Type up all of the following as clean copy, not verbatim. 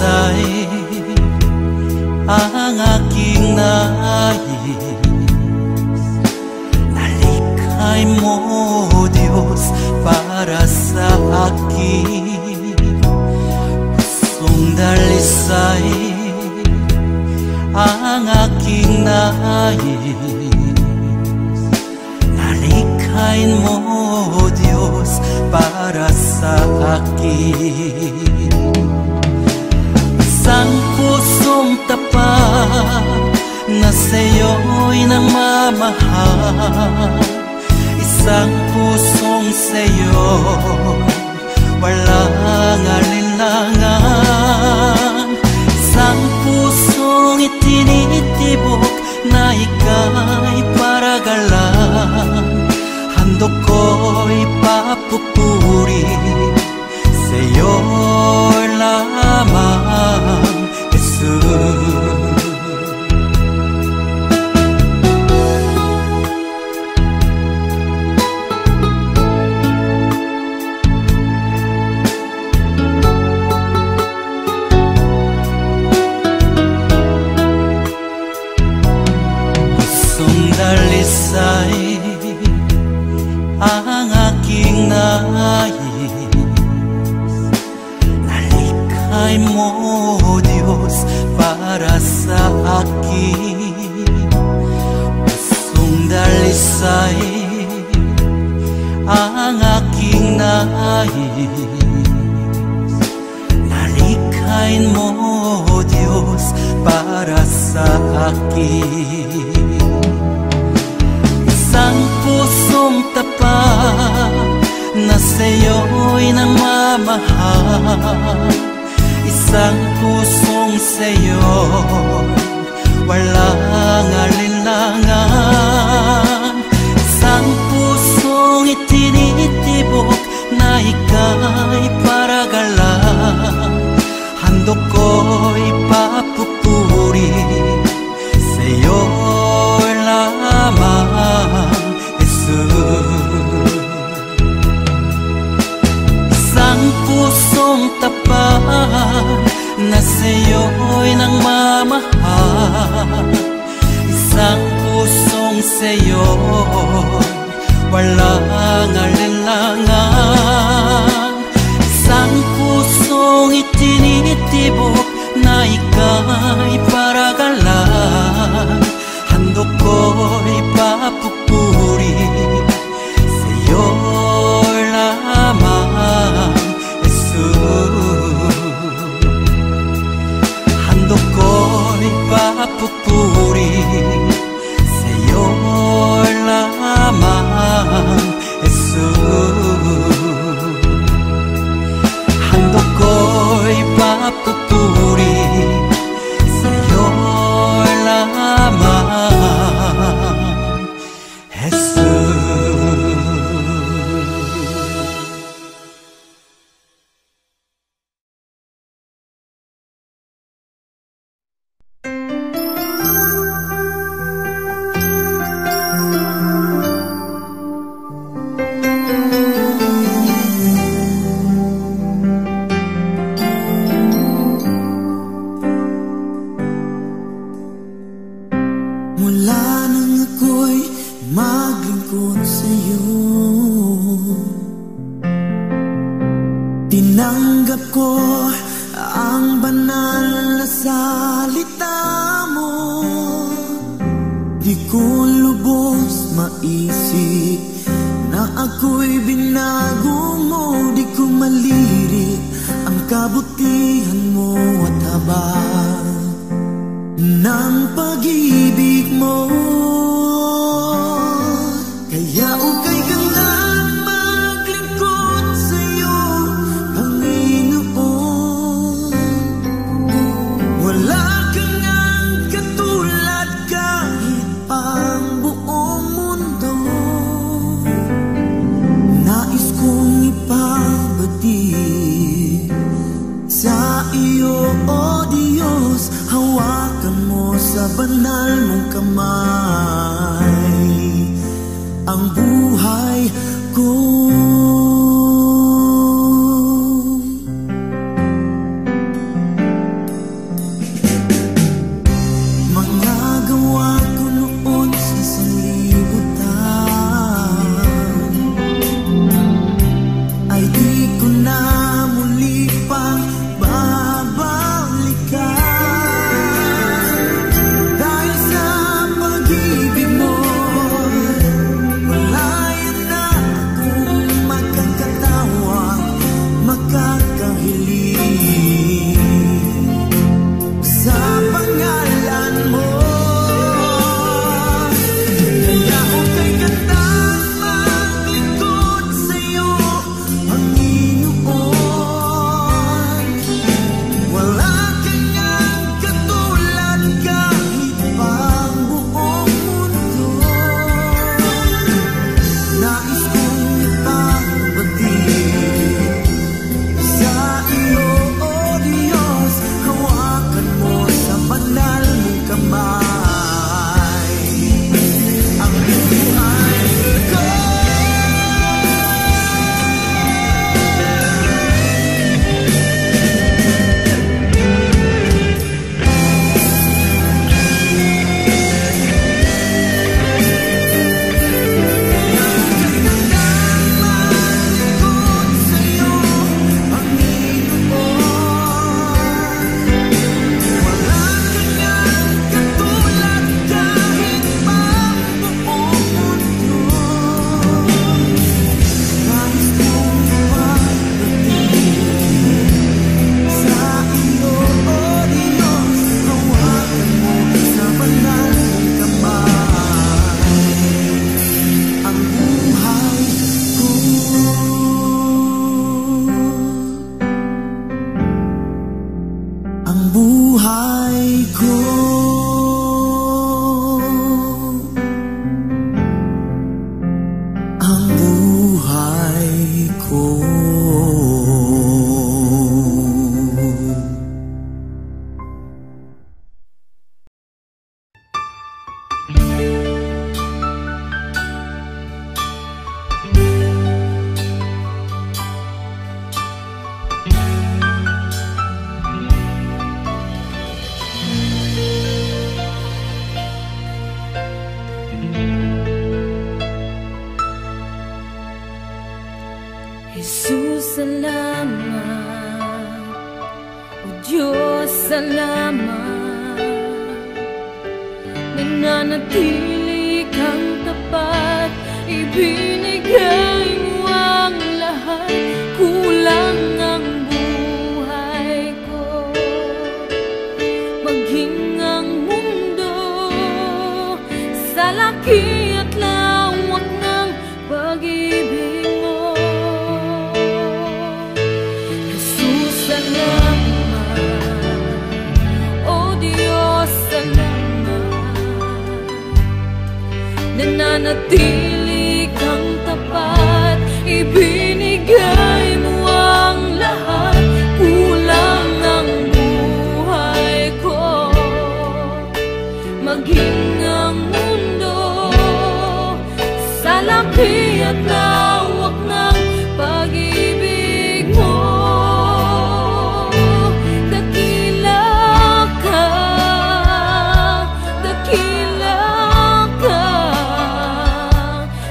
dalisay ang aking nais. Nalikhay mo, Diyos, para sa akin. Pusong dalisay ang aking nais. Nalikhain mo, Diyos, para sa akin. Isang pusong tapat na sa'yo'y nagmamahal. Isang pusong sa'yo walang alinlangan. Isang pusong itinitibok na ika'y paragalan. Handog ko'y papupuri sa'yo lamang, Jesus. Dalisay ang aking nais. Nalikhay mo, Diyos, para sa akin. Pusong dalisay ang aking nais. Nalikhain mo, Diyos, para sa akin. Isang pusong tapat na sa'yo'y nagmamahal. Isang pusong sa'yo walang alinlangan. Isang pusong itinitibok na ika'y paragalan. Handog ko'y papupuri sa'yo lamang, Jesus. Isang pusong tapat na sa'yo'y nagmamahal. Isang pusong sa'yo walang alinlangan. Isang pusong itinitibok na ika'y paragalan. Handog ko'y papupuri sa'yo lamang, Jesus. Handog ko'y papupuri sa'yo lamang, Jesus. Handog ko'y papupuri sa'yo lamang, Jesus. Tinanggap ko ang banal na salita mo. Di ko lubos maisip na ako'y binago mo. Di ko malirik ang kabutihan mo at habag ng pag-ibig mo. Kaya ukay kang maglingkod sa'yo, Panginoon. Wala kang ang katulad kahit pang buong mundo. Nais kong ipabati sa iyo, O Diyos. Hawakan mo sa banal mong kamay ang buhay ko. salamat, nananatili kang tapat, ibinigay mo ang lahat, kulang ang buhay ko, maging ang mundo sa laki at lawak ng pag-ibig mo. Jesus, salamat. O Diyos, salamat. Nananatili kang tapat, ibinigay mo ang lahat, kulang ang buhay ko, maging ang mundo sa laki at lawak ng pag-ibig mo. Dakila ka, dakila ka,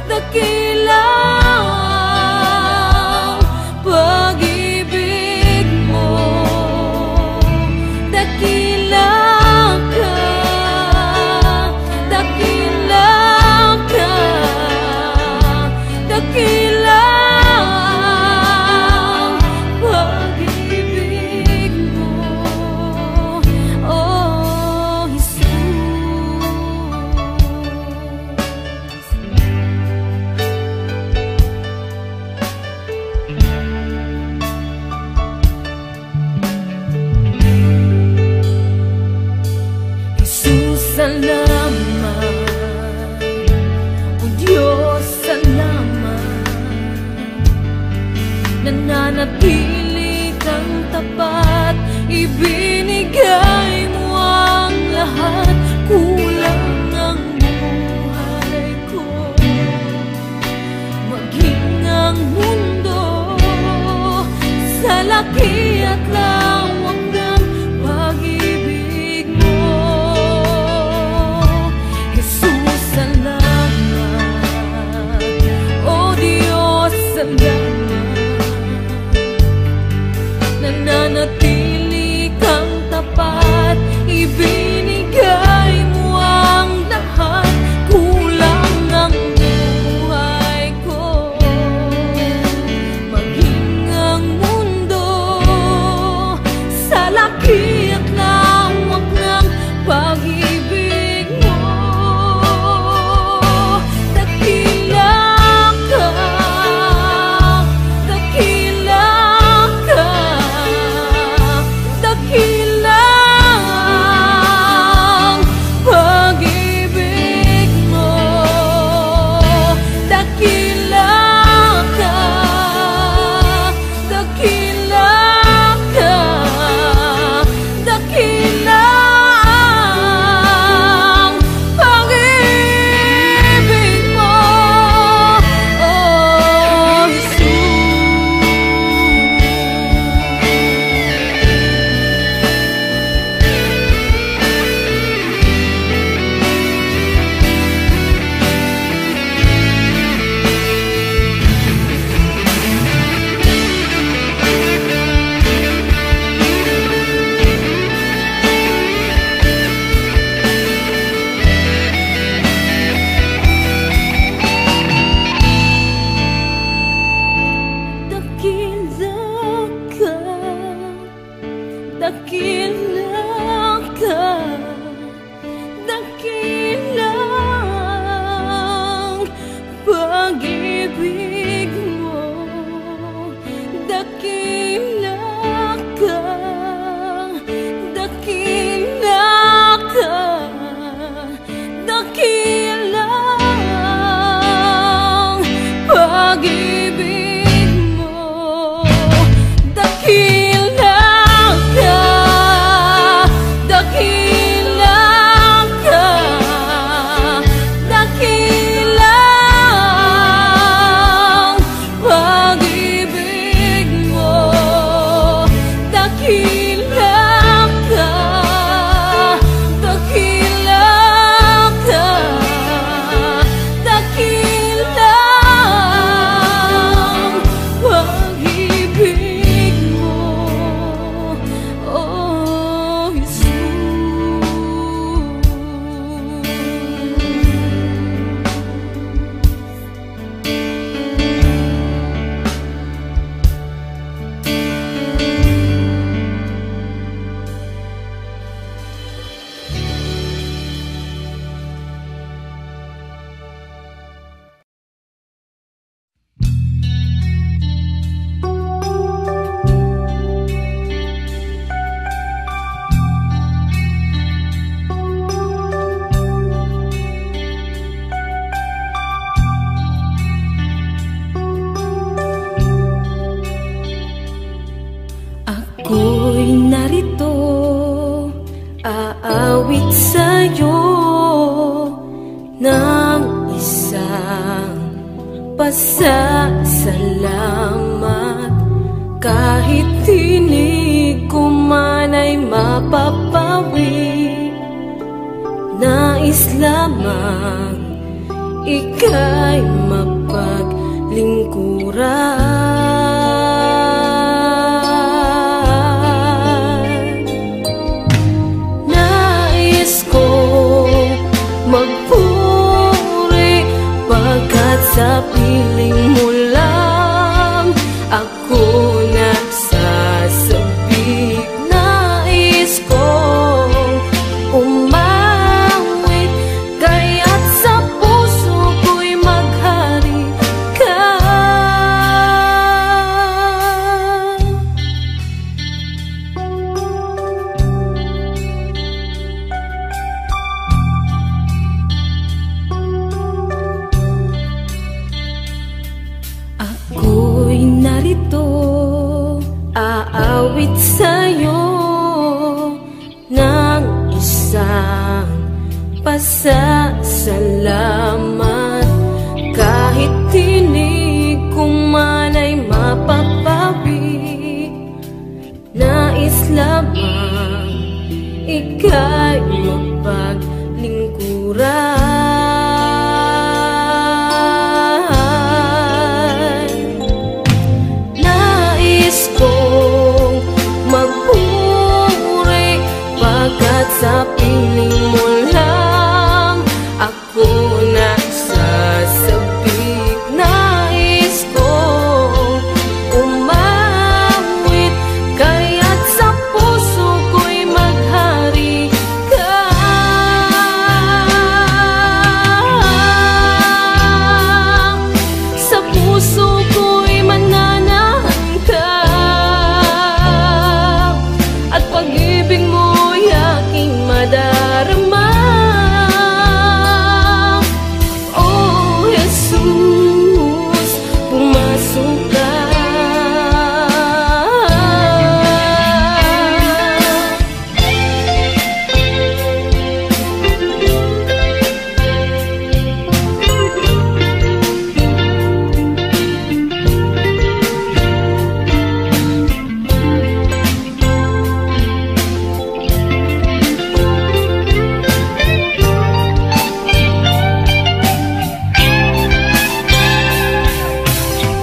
dakila ang pag-ibig mo. Dakila ka, dakila ka, dakila ang pag-ibig mo. Oh, Jesus. Jesus, salamat. O Diyos, salamat. Nananatili kang tapat, ibinigay mo ang lahat, kulang ang buhay ko, maging ang mundo sa laki at lawak ng pag-ibig mo. Jesus, salamat. O Diyos, salamat. Nananatili kang tapat, ibinigay mo ang lahat, kulang ang buhay ko, maging ang mundo sa laki at lawak ng pag-ibig mo. Dakila ka, dakila ka, dakila ang pag-ibig mo. Dakila ka, dakila ka, dakila ang pag-ibig mo. Oh, dakila ka, dakila ang pag-ibig mo. Dakila ka, dakila ka, dakila ang pag-ibig mo. Dakila ka, Ako'y narito, aawit sa'yo ng isang pasasalamat. Kahit tinig ko man ay mapapawi, nais lamang ika'y mapaglingkuran. Nais kong magpuri pagkat sa piling mo lang ako nagsasabik. Nais kong umawit kaya't sa puso ko'y maghari ka. Ako'y narito, aawit sa'yo ng isang pasasalamat. Kahit tinig ko man ay mapapawi, nais lamang ika'y mapaglingkuran. Nais kong magpuri pagkat sa piling mo lang ako nagsasabik. Nais kong umawit kaya't sa puso ko'y maghari ka. Sa puso ko'y mananahan ka, at pag-ibig mo'y aking madarama. Oh Jesus, pumasok ka.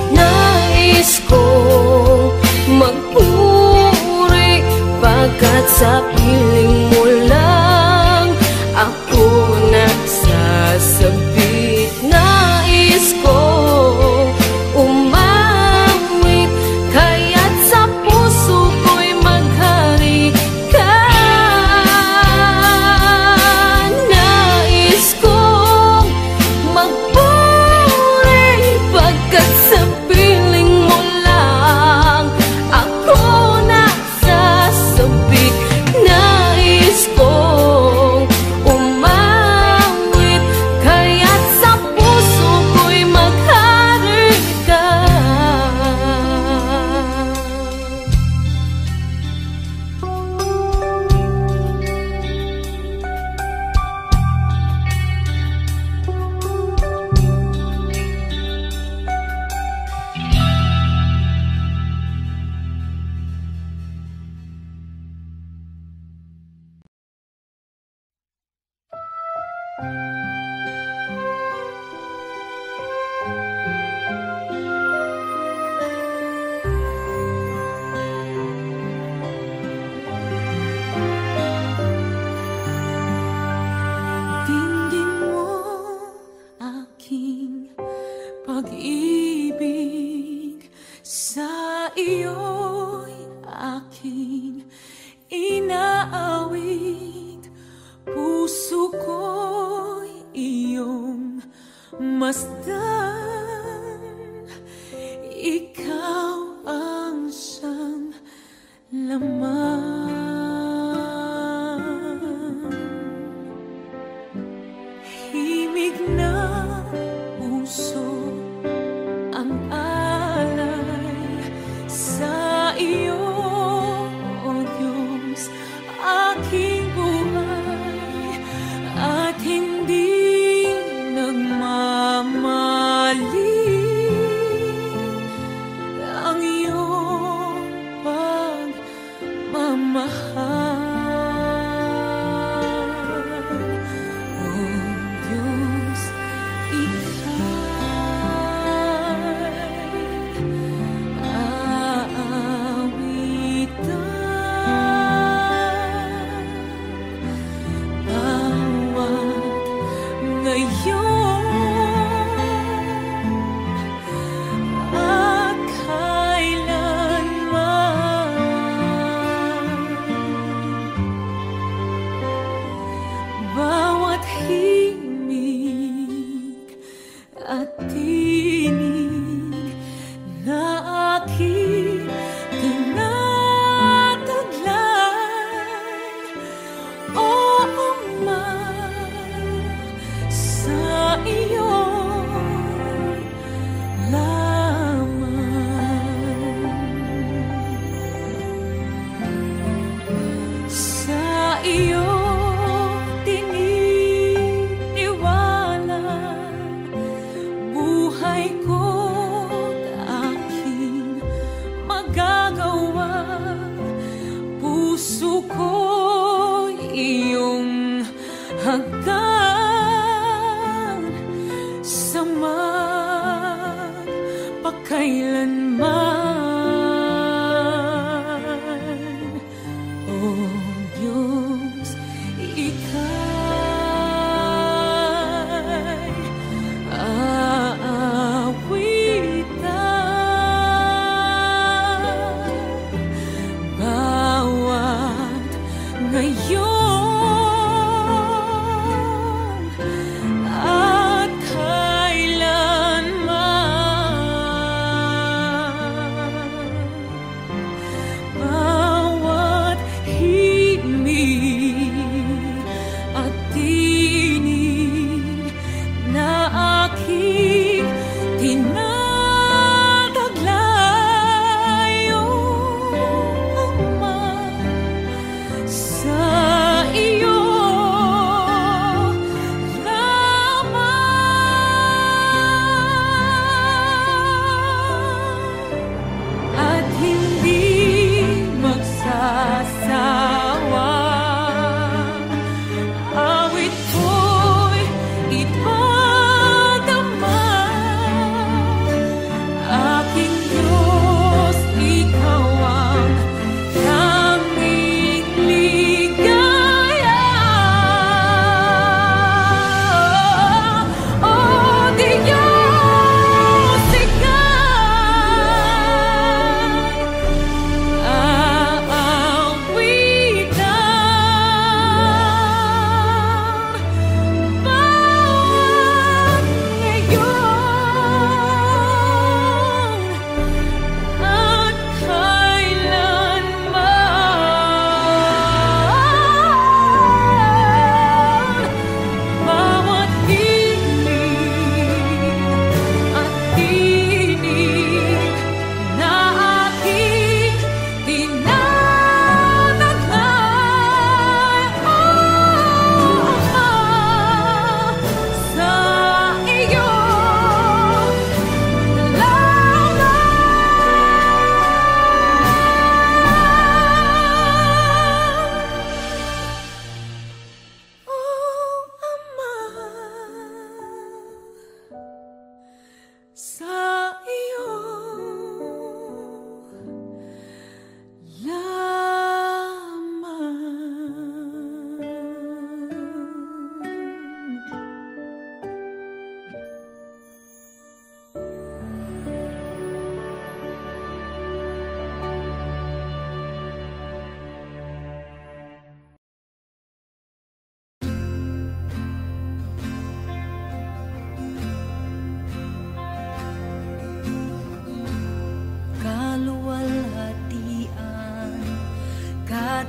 Nais kong magpuri pagkat sa piling mo lang ako nagsasabik. Nais kong umawit kaya't sa puso ko'y maghari ka. Nais kong magpuri pagkat sa piling mo lang ako nagsasabik. Nais kong umawit kaya't sa puso ko'y maghari ka. Tingin mo aking pag-ibig, sa iyo'y aking inaawit. Puso ko'y iyong masdan, ikaw ang siyang laman. Himig na puso ang alay sa iyo.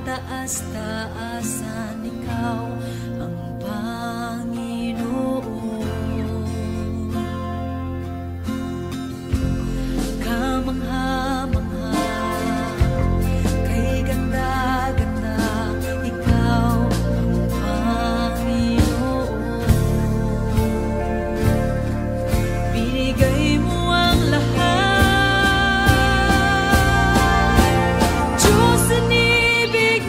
Taas-taasan ikaw ang Panginoon. Kamangha-mangha, kay ganda-ganda, ikaw ang Panginoon. Binigay mo ang lahat, Diyos, inibig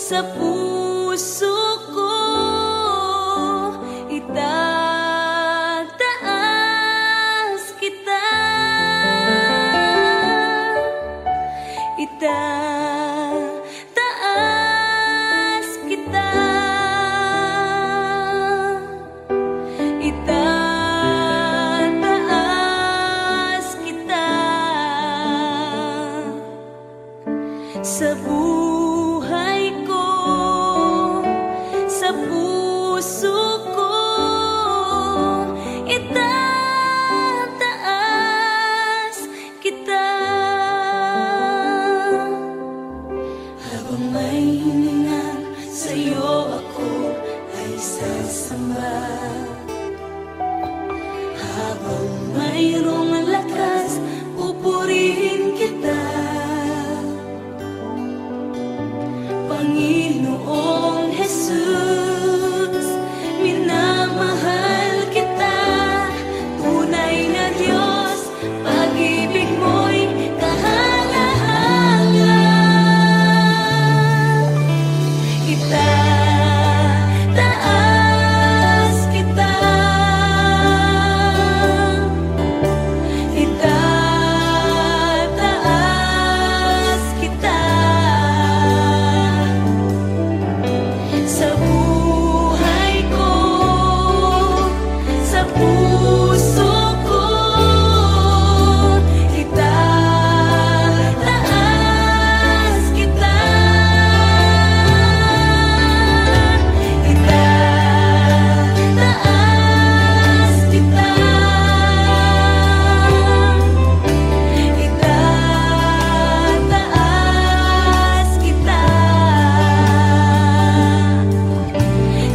sa puso ko itataas kita, itataas kita, itataas kita sa buhay ko, sa puso ko itataas kita. Habang may hininga sa'yo ako ay sasamba, habang mayroong lakas pupurihin kita, Panginoong Jesus, minamahal kita, tunay na Diyos, pag-ibig mo'y kahanga-hanga. Itataas kita, itataas kita sa buhay ko, sa puso ko itataas kita, itataas kita, itataas kita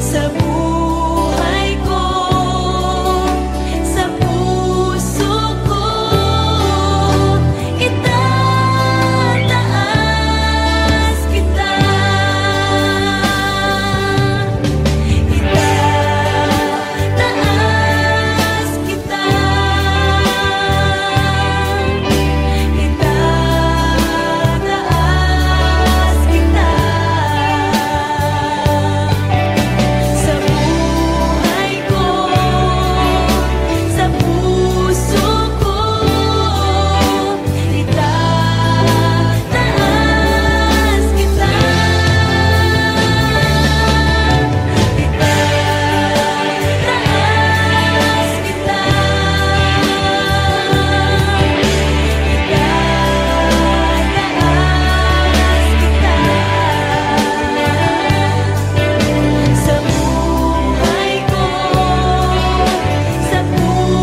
sa buhay ko, sa puso ko itataas kita, itataas kita, itataas kita sa buhay ko, sa puso ko itataas kita, itataas kita, sa buhay ko, sa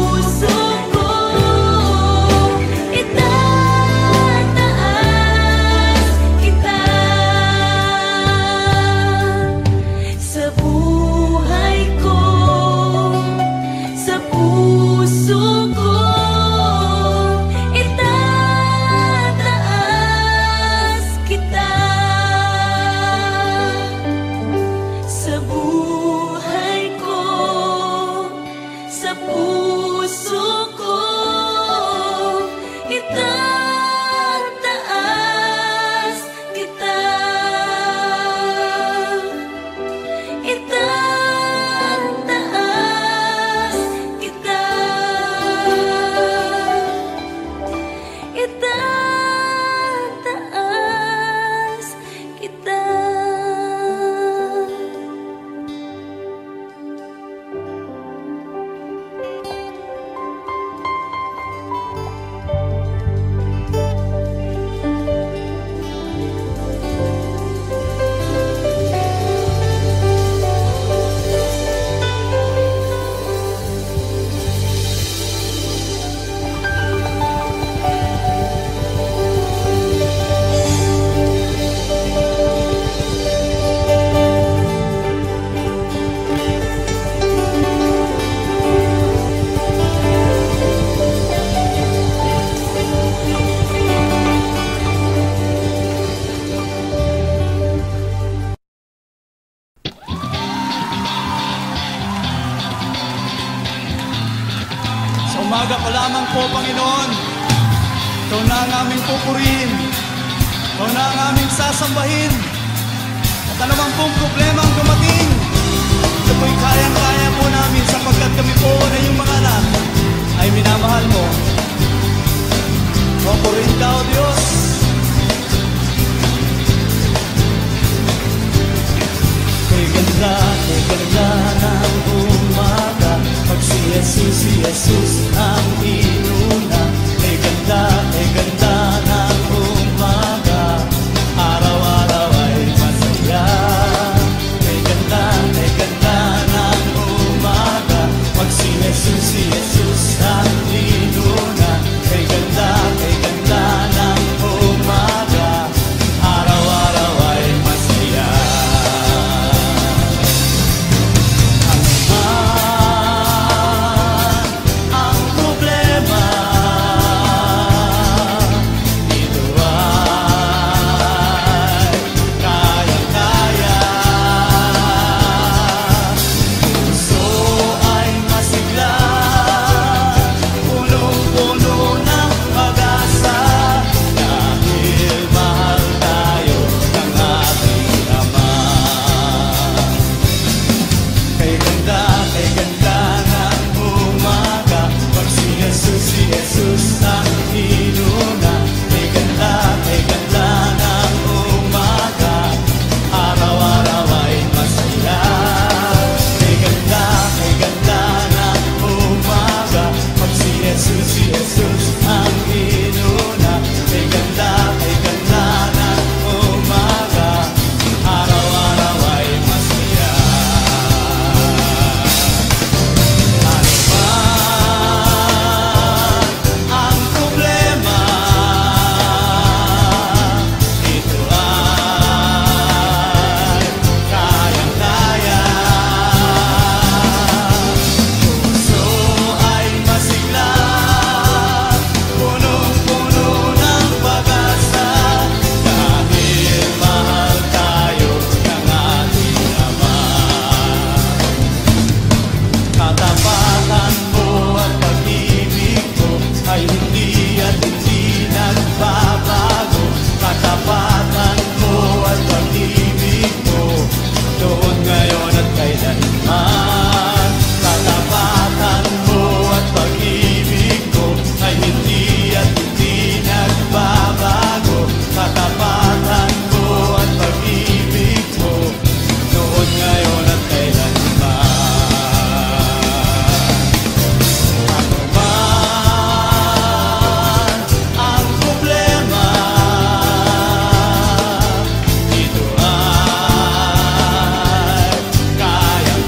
puso ko itataas kita, sa buhay ko, sa puso ko itataas kita, sa buhay ko, sa puso ko itataas kita, itataas kita, itataas kita. umaga pa lamang po, Panginoon. Ikaw na ang aming pupurihin. Ikaw na ang aming sasambahin. At At anumang pong problema ang dumating, ito po'y kayang-kaya po namin sapagkat kami po na yung mga anak ay minamahal mo. Papurihin ka, O Diyos. Kay ganda ng umaga, pag si Jesus ang inuna. Kay ganda ng umaga, araw-araw ay masaya. Kay ganda ng umaga, pag si Jesus ang inuna. Kay ganda ng umaga, araw-araw ay masaya. Ang problema dito ay kaya-kaya. Puso ay masigla, punong-puno ng pag-asa, dahil mahal tayo ng ating Ama. Kay ganda ng umaga, pag si Jesus ang inuna. Kay ganda ng umaga, araw-araw ay masaya. Kay ganda ng umaga, pag si Jesus ang inuna. Kay ganda ng umaga, araw-araw ay masaya. Ano man ang problema, ito ay kayang-kaya. Puso ay masigla, punong-puno ng pag-asa, dahil mahal tayo ng ating Ama. Katapatan mo at pag-ibig mo ay hindi nagbabago. Katapatan mo at pag-ibig mo, noon, ngayon at kailanman. Katapatan mo at pag-ibig mo ay hindi nagbabago. Katapatan mo at pag-ibig mo, noon, ngayon at kailanman. Ano man ang problema, ito ay kayang-kaya.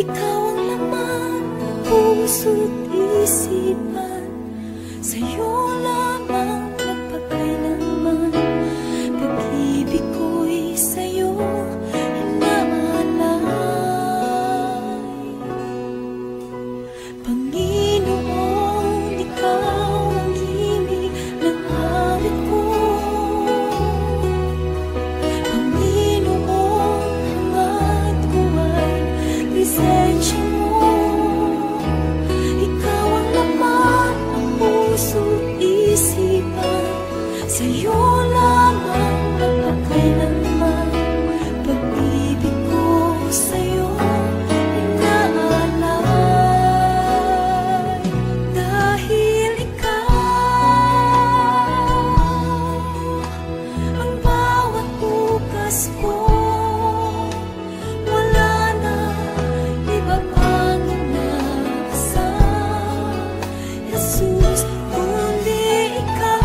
ikaw ang laman ng puso't isipan. Sa'yo lamang magpakailanman, pag-ibig ko'y sa'yo inaalay. Panginoon, ikaw ang himig ng awit ko. Panginoon, hangad ko ay lisensya mo. Ikaw ang laman ng puso't isipan. Sa'yo lamang magpakailanman, pag-ibig ko sa'yo inaalay. Dahil ikaw ang bawat bukas ko, wala na iba pang nasa Jesus, kundi ikaw.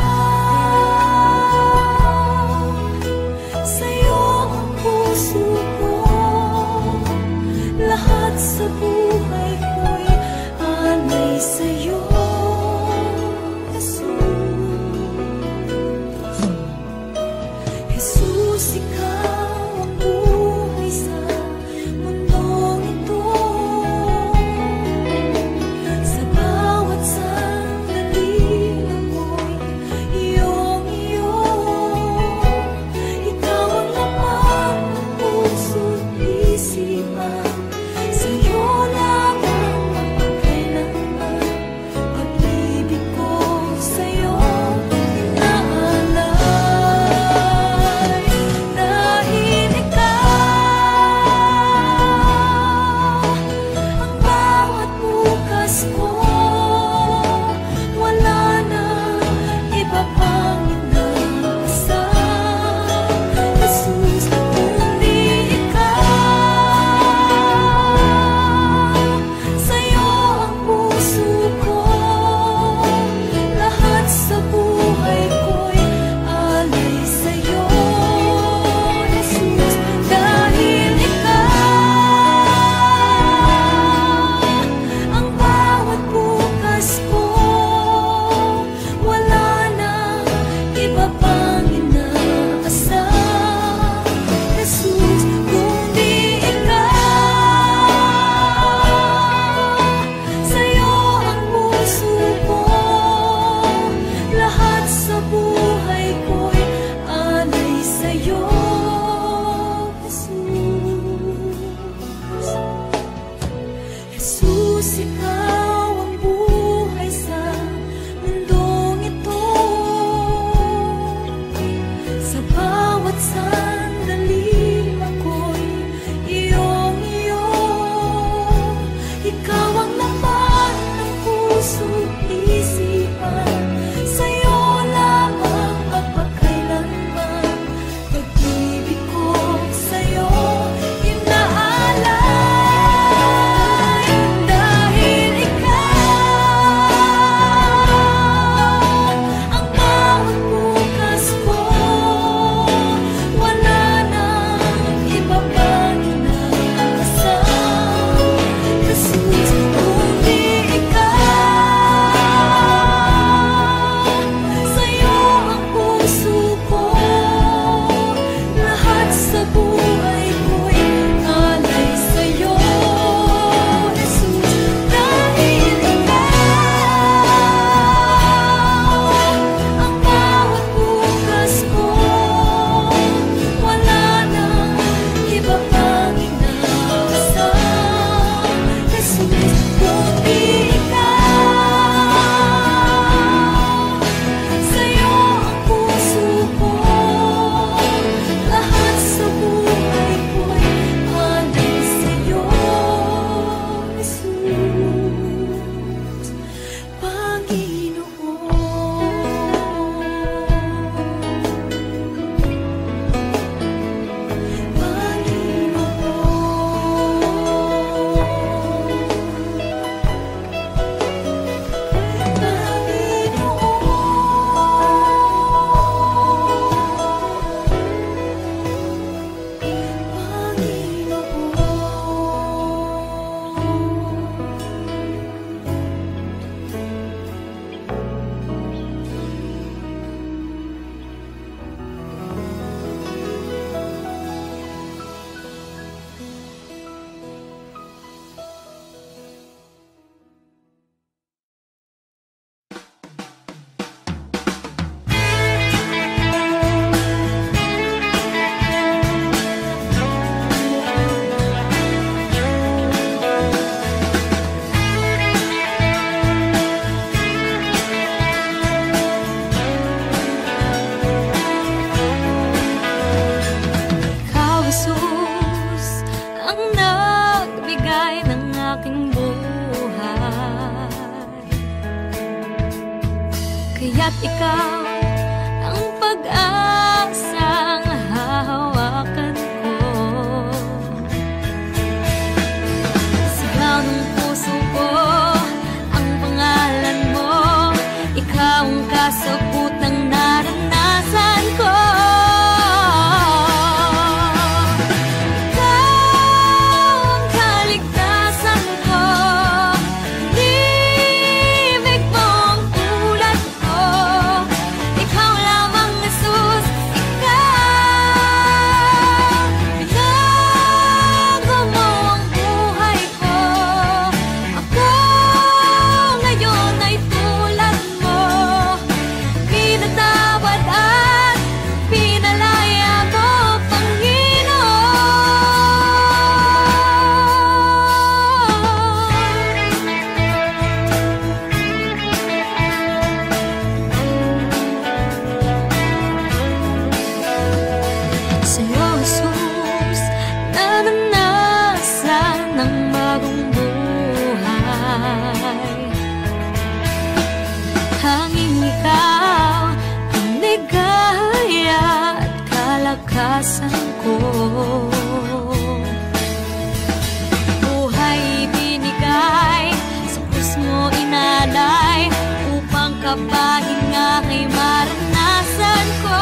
kaligtasan ko. Buhay binigay, sa krus mo inalay, upang kapahinga ay maranasan ko.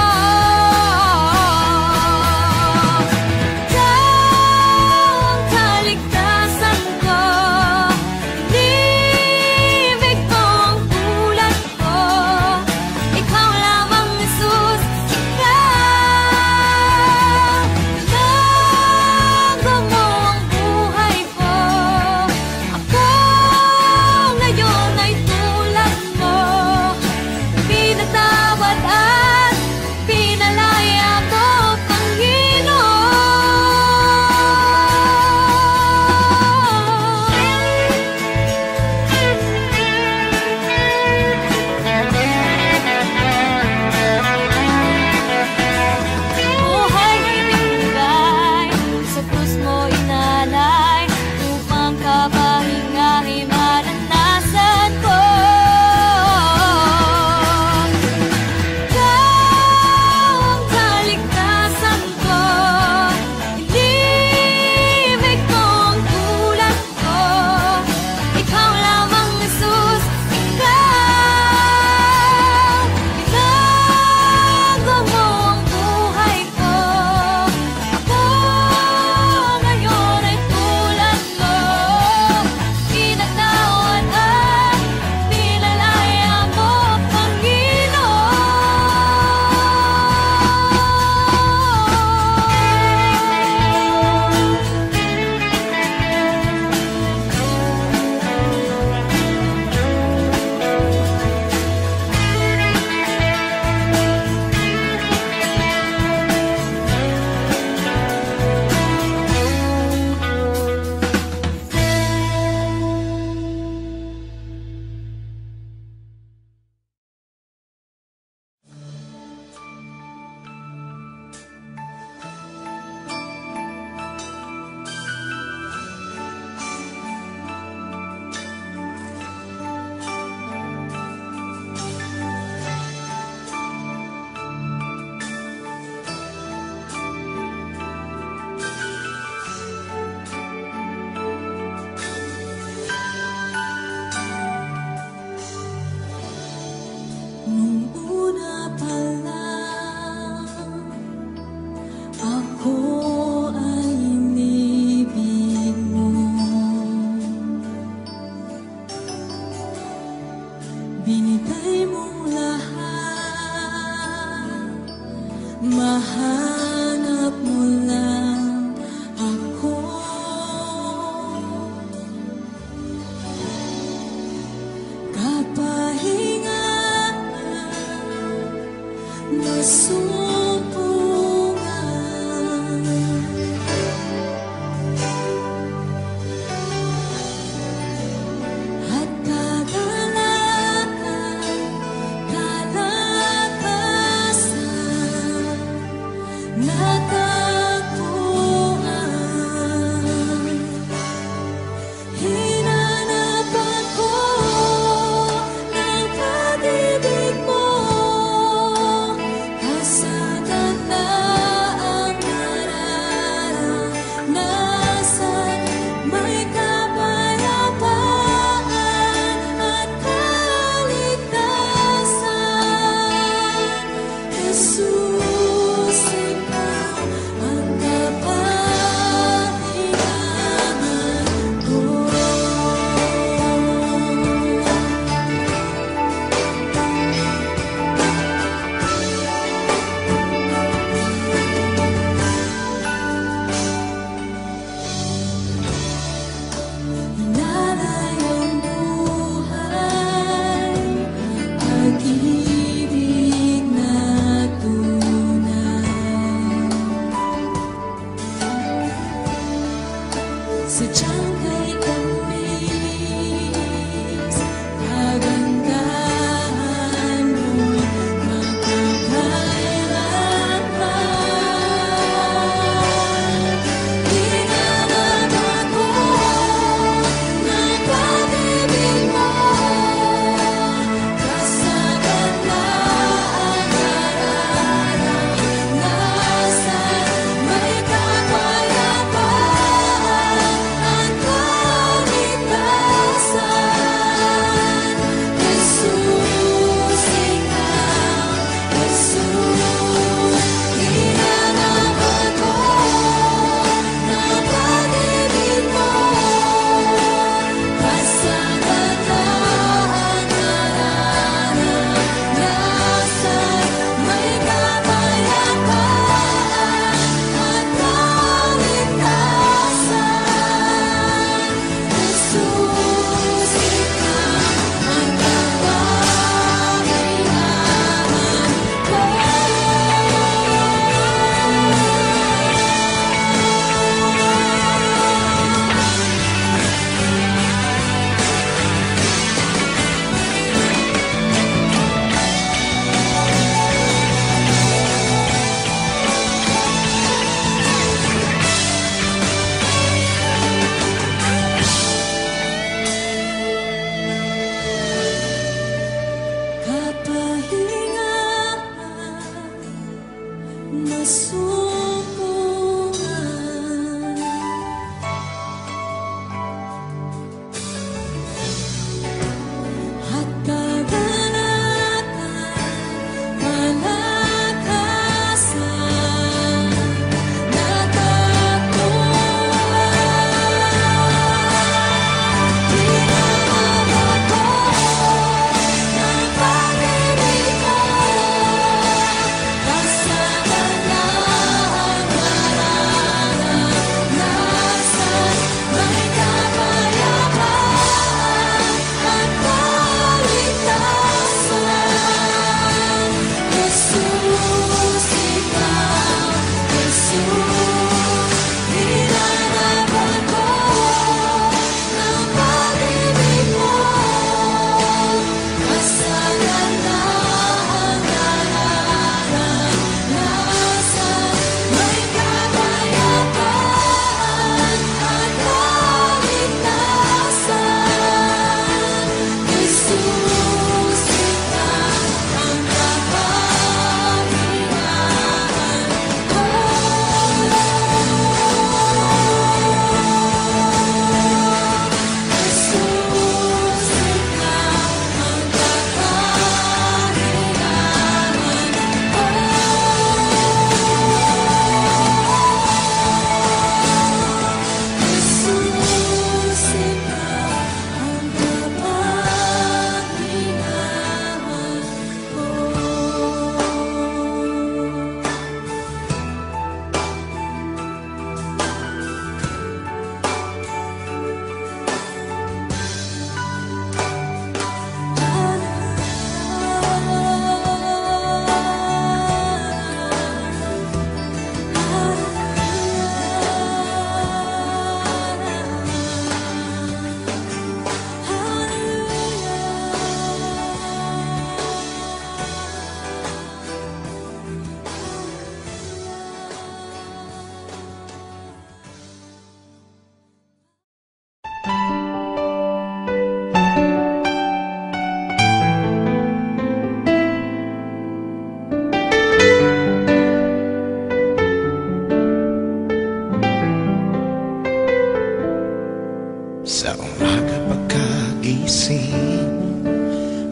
Pag-ibig na tunay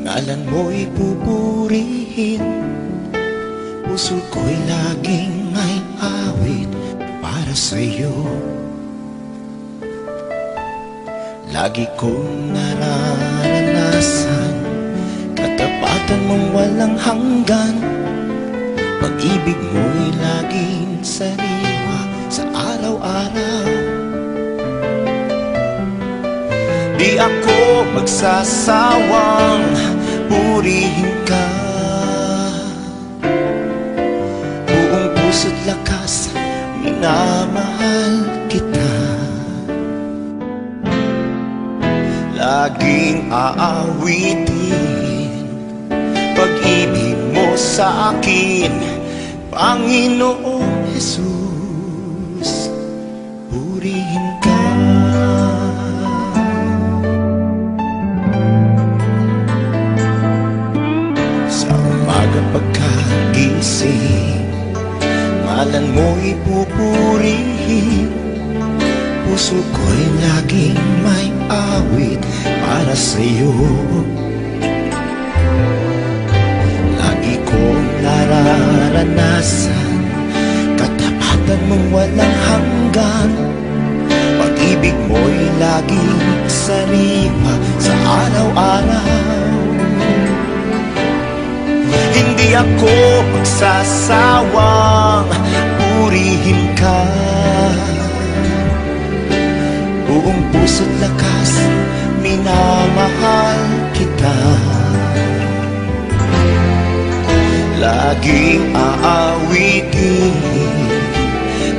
Ngalan mo'y pupurihin, puso ko'y laging may awit para sa'yo. Lagi kong nararanasan katapatan mong walang hanggan. Pag-ibig mo'y laging sariwa sa araw-araw. Di ako magsasawang purihin ka. Buong puso't lakas, minamahal kita. Laging aawitin pag-ibig mo sa akin, Panginoong Jesus, purihin ka. Pagkagising, ngalan mo'y pupurihin, puso ko'y laging may awit para sa'yo. Lagi kong nararanasan katapatan mong walang hanggan. Pag-ibig mo'y laging sariwa sa araw-araw. Hindi ako magsasawang purihin ka. Buong puso't lakas, minamahal kita. Laging aawitin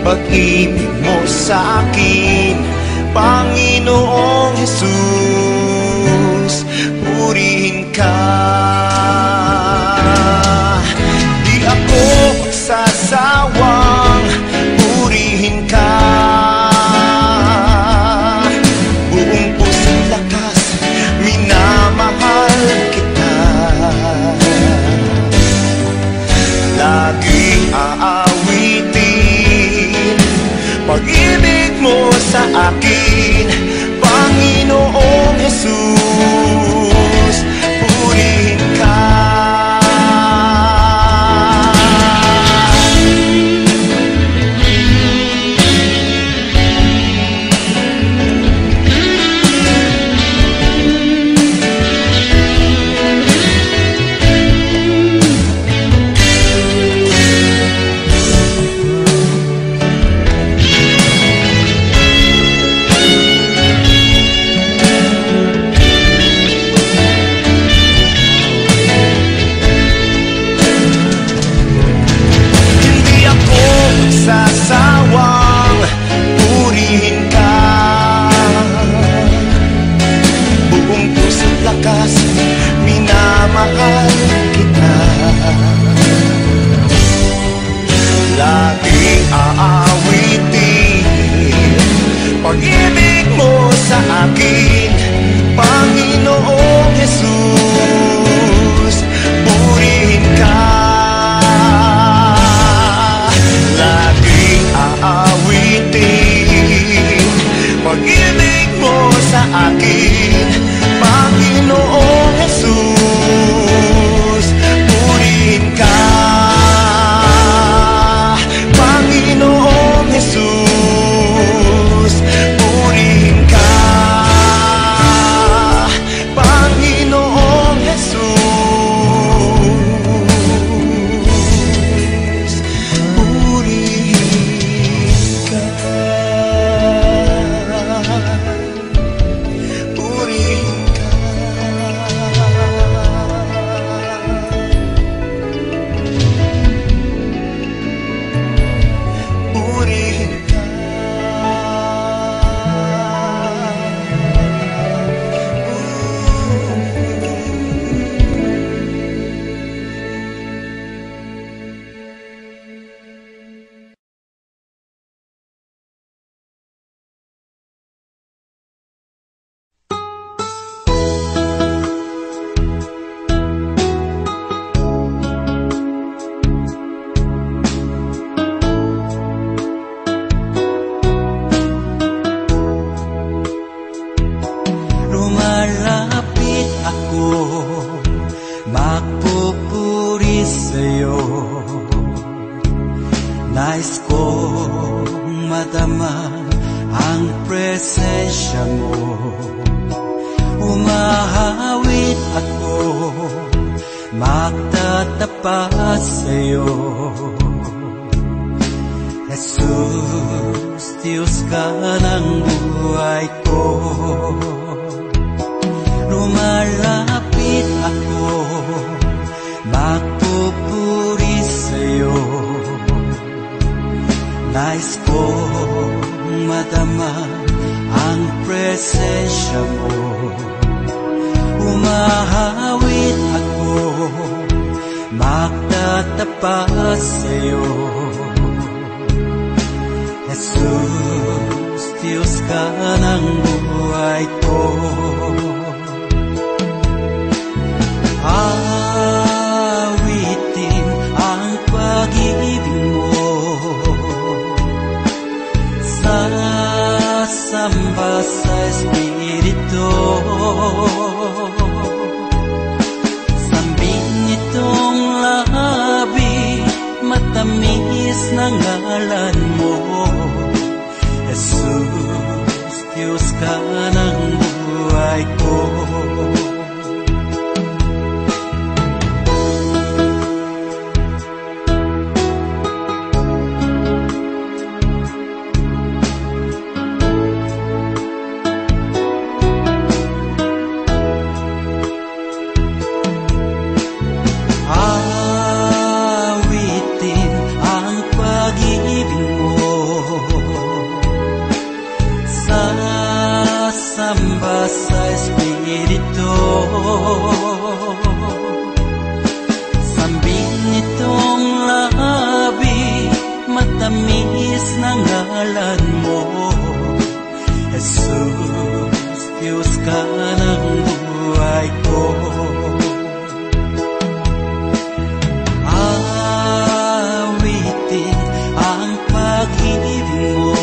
pag-ibig mo sa akin, Panginoong Jesus, purihin ka. Magsasawang purihin ka. Buong puso't lakas, minamahal kita. Laging aawitin akin, Panginoong Jesus, purihin ka. Sasawang purihin ka, buong puso't lakas, minamahal kita. Laging aawitin pag-ibig mo sa akin, Panginoong Jesus, purihin ka. Aawitin pag-ibig mo sa akin, Panginoong Jesus, purihin ka. Panginoong Jesus, purihin ka. Panginoong Jesus, purihin ka. Nais kong madama ang presensya mo. Umahawit ako, magtatapat sa'yo. Jesus, Diyos ka ng buhay ko. Lumalapit ako, magpupuri sa'yo. Nais kong madama ang presensya mo. Umahawit ako, magtatapat sa'yo. Jesus, Diyos ka ng buhay ko. Awitin ang pag-ibig mo, sasamba sa Espiritu. Sambin itong labi, matamis na ngalan mo. Jesus, Diyos ka ng buhay ko. Samba sa Espiritu. Sambin itong labi, matamis na ngalan mo. Jesus, Diyos ka ng buhay ko. Awitin ang pag-ibig mo,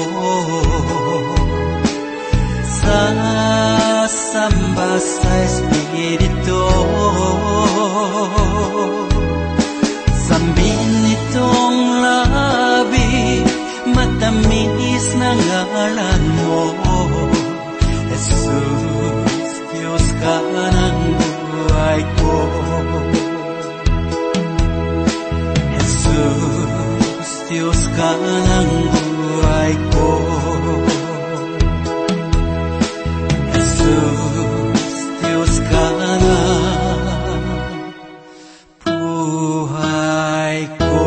ng ngalan mo. Jesus, Diyos ka ng buhay ko. Jesus, Diyos ka ng buhay ko. Jesus, Diyos ka ng buhay ko.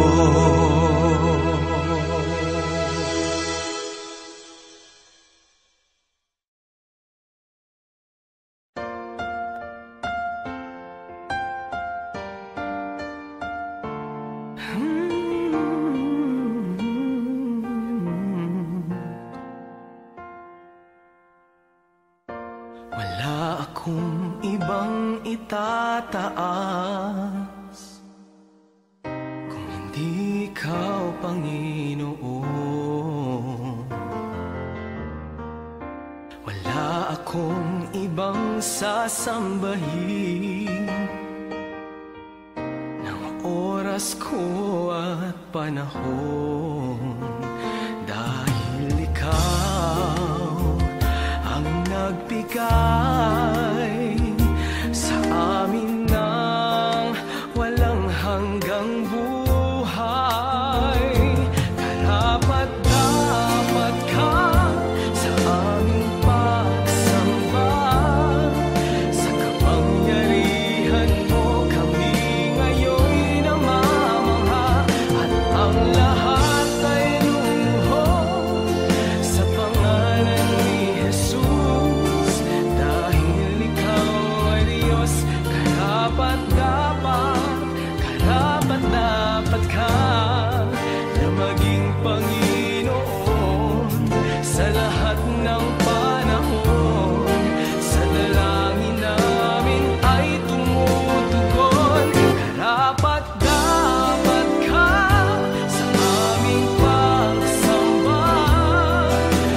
Wala akong ibang itataas kung hindi ikaw, Panginoon. Wala akong ibang sasambahin ng oras ko at panahon, dahil ikaw ang nagbigay sa amin ng walang hanggang buhay. Karapat-dapat ka sa aming pagsamba, sa kapangyarihan mo kami ngayon namamangha, at ang lahat ay lumuhod sa pangalan ni Jesus, dahil ikaw ay Diyos. Karapat-dapat ka na maging Panginoon sa lahat ng panahon. Sa dalangin namin ay tumutugon. Karapat-dapat ka sa aming pagsamba,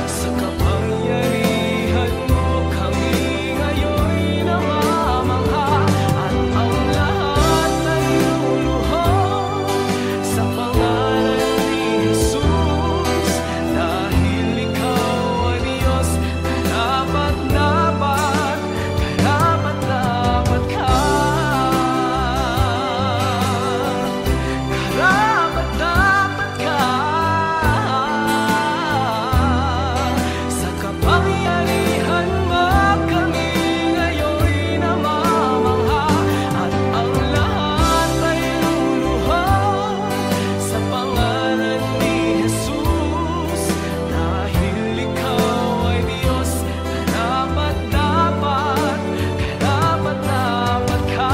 sa kapangyarihan mo kami ngayon namamangha, at ang lahat ay luluhod sa pangalan ni Jesus, dahil ikaw ay Diyos. Karapat-dapat ka. Karapat-dapat ka sa kapangyarihan mo kami ngayon namamangha, at ang lahat ay luluhod sa pangalan ni Jesus, dahil ikaw ay Diyos. Karapat-dapat ka.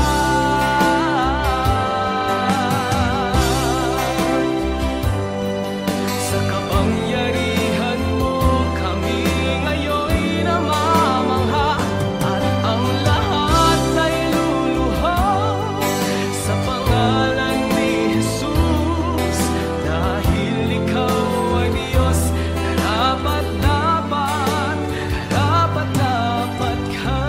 Sa kapangyarihan mo kami ngayon namamangha, at ang lahat ay luluhod sa pangalan ni Jesus, dahil ikaw ay Diyos. Karapat-dapat ka.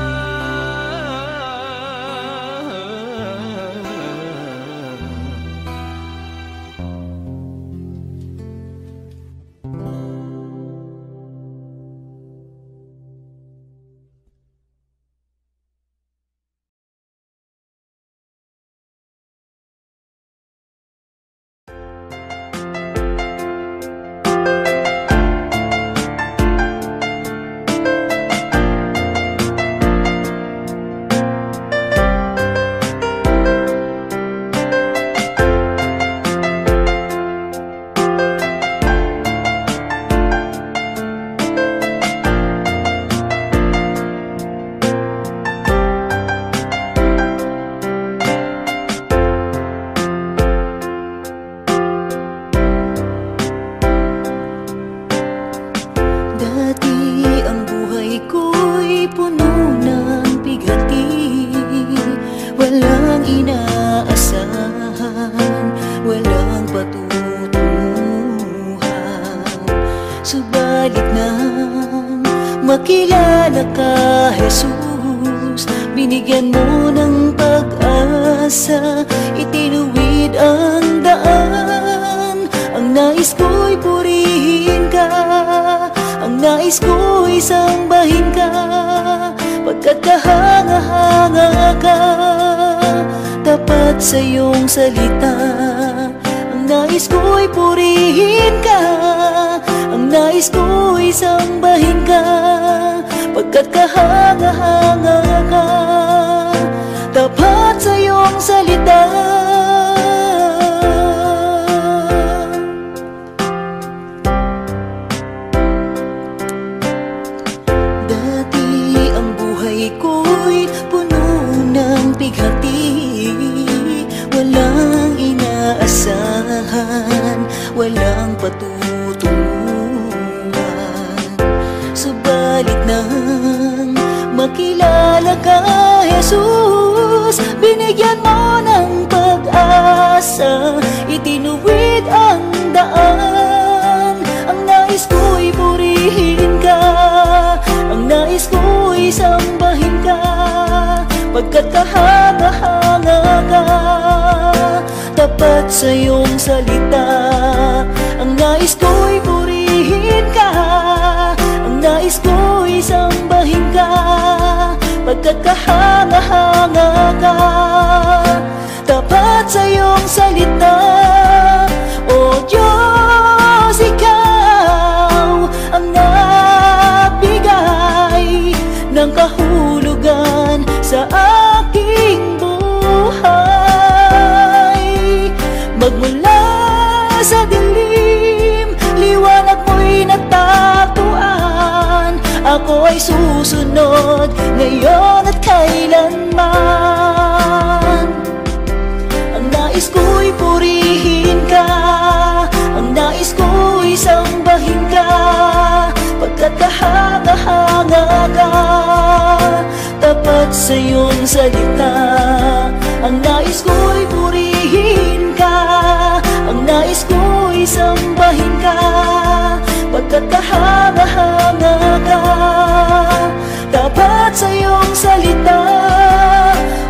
Dati ang buhay ko'y puno ng bigati, walang inaasahan, walang patutunguhan. Subalit nang makilala ka, Jesus, binigyan mo ng pag-asa, itinuwid ang daan. Ang nais ko'y purihin ka, nais ko'y sambahin ka, pagkat kahanga-hanga ka. Tapat sa iyong salita, ang nais ko'y purihin ka, ang nais ko'y sambahin ka, pagkat kahanga-hanga ka. Tapat sa iyong salita. Dati ang buhay ko'y puno ng bighati, walang inaasahan, walang patutunguhan. Subalit nang makilala ka, Jesus, binigyan mo ng pag-asa, itinuwid ang daan. Ang nais ko'y purihin ka, ang nais ko'y sambahin ka, pagkat kahanga-hanga ka. Tapat sa iyong salita, ang nais ko'y purihin ka, ang nais ko'y sambahin ka, pagkat kahanga-hanga ka. Tapat sa iyong salita. O Diyos, ikaw ang nagbigay ng kahulugan sa aking buhay. Magmula sa dilim, liwanag mo'y natagpuan. Ako ay susunod ngayon at kailanman. Ang nais ko'y purihin ka, ang nais ko'y sambahin ka, pagkat kahanga-hanga ka. Tapat sa iyong salita, ang nais ko'y purihin ka, ang nais ko'y sambahin ka, pagkat kahanga-hanga ka. Tapat sa iyong salita.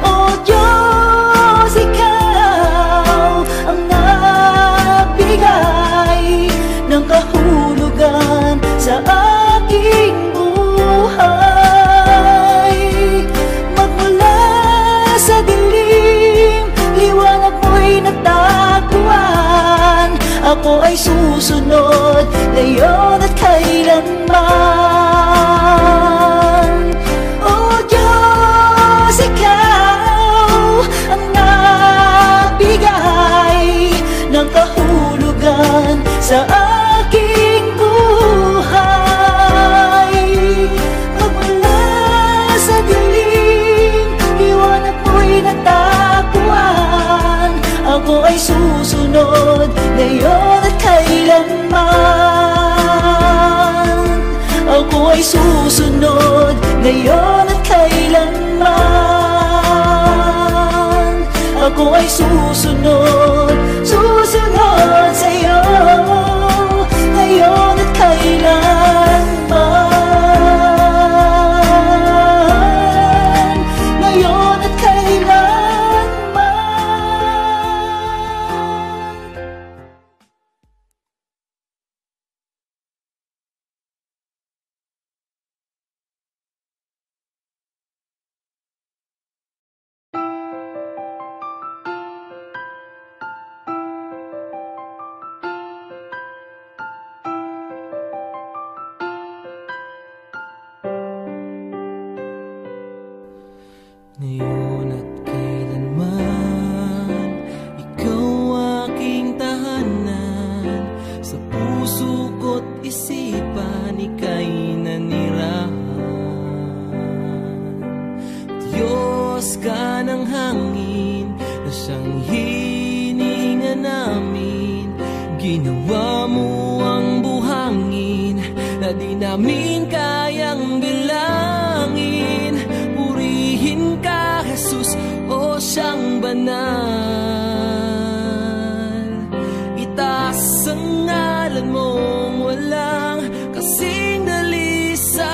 O Diyos, ikaw ang nagbigay ng kahulugan sa aking buhay. Magmula sa dilim, liwanag mo'y natagpuan. Ako ay susunod ngayon at kailanman. O Diyos, ikaw ang nagbigay ng kahulugan sa aking buhay. Magmula sa dilim, liwanag mo'y natagpuan. Ako ay susunod ngayon at kailanman. Ako ay susunod ngayon at kailanman. Ako ay susunod, susunod sa iyo ngayon at kailanman. Ngayon at kailanman. Ngayon at kailanman, ikaw aking tahanan. Sa puso ko't isipan, ika'y nanirahan. Diyos ka ng hangin, na siyang hininga namin. Ginawa mo ang buhangin, na di namin kayang bilangin. Purihin ka, Jesus, o siyang banal. Itaas ang ngalan mong walang kasing dalisay.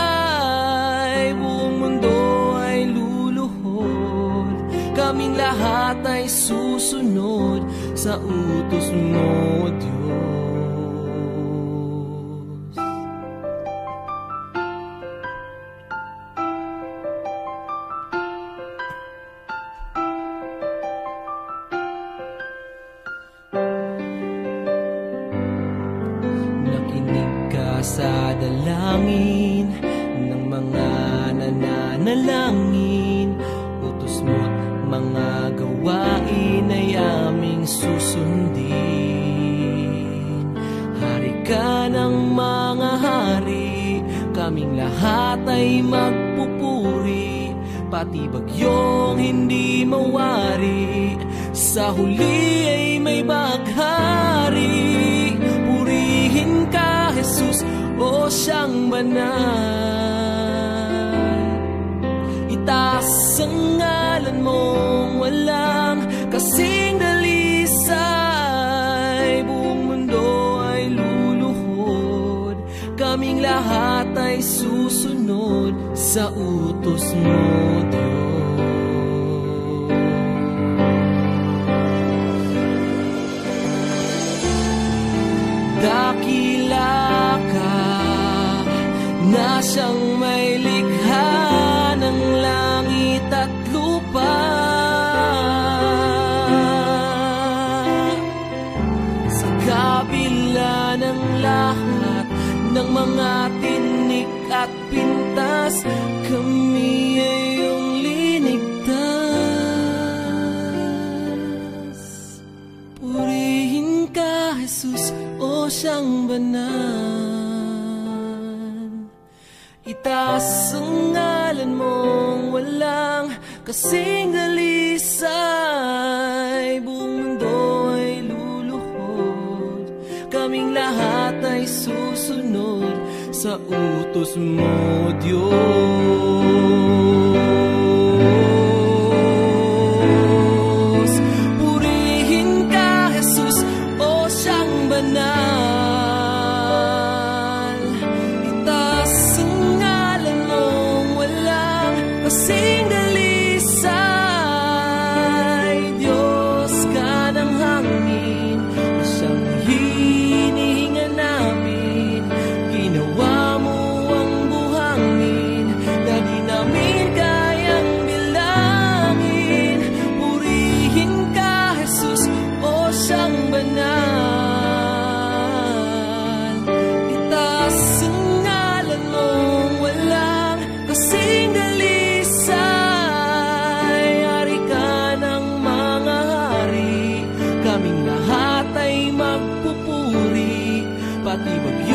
Buong mundo ay luluhod, kaming lahat ay susunod sa utos mo, Diyos. sa dalangin ng mga nananalangin. Utos mo't mga gawain ay aming susundin. Hari ka ng mga hari, kaming lahat ay magpupuri. Pati bagyong hindi mawari, sa huli ay may baghari. Purihin ka, Jesus, o siyang banal. Itaas ang ngalan mong walang kasing dalisay. Buong mundo ay luluhod, kaming lahat ay susunod sa utos mo, Diyos. Dakila ka na siyang may likha ng langit at lupa. Sa kabila ng lahat ng mga tinik at pintas, kami ay iyong linigtas. Purihin ka, Jesus, o siyang banal. Itaas ang ngalan mong walang kasing dalisay. Buong mundo ay luluhod, kaming lahat ay susunod sa utos mo, Diyos. Purihin ka, Jesus, o siyang banal. Itaas ang ngalan mong walang kasing dalisay. Diyos ka ng hangin, na siyang hinihinga namin. Ginawa mo ang buhangin na di namin kayang bilangin. Purihin ka, Jesus, o siyang banal. Itaas ang ngalan mong walang kasing dalisay. Hari ka ng mga hari, kaming lahat ay magpupuri. Pati bagyo